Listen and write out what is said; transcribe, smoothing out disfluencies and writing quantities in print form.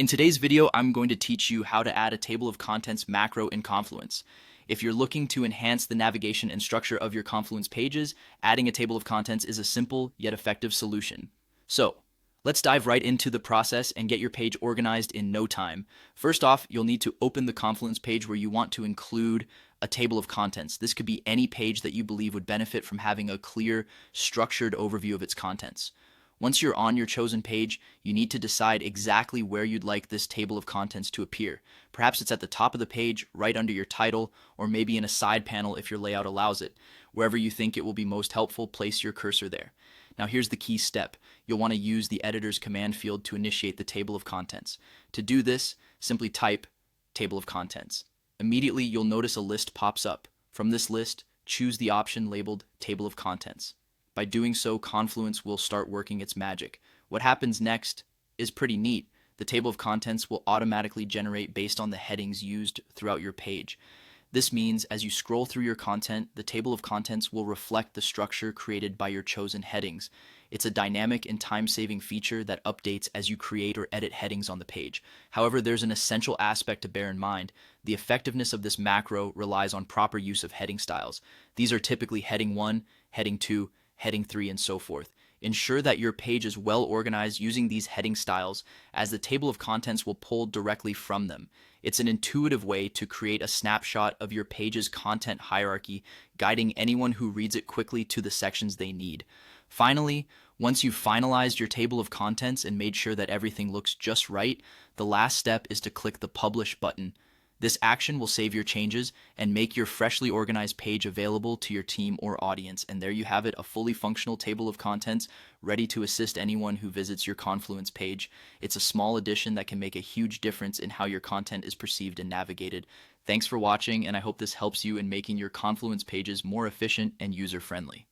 In today's video, I'm going to teach you how to add a table of contents macro in Confluence. If you're looking to enhance the navigation and structure of your Confluence pages, adding a table of contents is a simple yet effective solution. So, let's dive right into the process and get your page organized in no time. First off, you'll need to open the Confluence page where you want to include a table of contents. This could be any page that you believe would benefit from having a clear, structured overview of its contents. Once you're on your chosen page, you need to decide exactly where you'd like this table of contents to appear. Perhaps it's at the top of the page, right under your title, or maybe in a side panel if your layout allows it. Wherever you think it will be most helpful, place your cursor there. Now here's the key step. You'll want to use the editor's command field to initiate the table of contents. To do this, simply type table of contents. Immediately, you'll notice a list pops up. From this list, choose the option labeled table of contents. By doing so, Confluence will start working its magic. What happens next is pretty neat. The table of contents will automatically generate based on the headings used throughout your page. This means as you scroll through your content, the table of contents will reflect the structure created by your chosen headings. It's a dynamic and time-saving feature that updates as you create or edit headings on the page. However, there's an essential aspect to bear in mind. The effectiveness of this macro relies on proper use of heading styles. These are typically heading 1, heading 2, heading 3, and so forth. Ensure that your page is well organized using these heading styles, as the table of contents will pull directly from them. It's an intuitive way to create a snapshot of your page's content hierarchy, guiding anyone who reads it quickly to the sections they need. Finally, once you've finalized your table of contents and made sure that everything looks just right, the last step is to click the Publish button. This action will save your changes and make your freshly organized page available to your team or audience. And there you have it, a fully functional table of contents ready to assist anyone who visits your Confluence page. It's a small addition that can make a huge difference in how your content is perceived and navigated. Thanks for watching, and I hope this helps you in making your Confluence pages more efficient and user-friendly.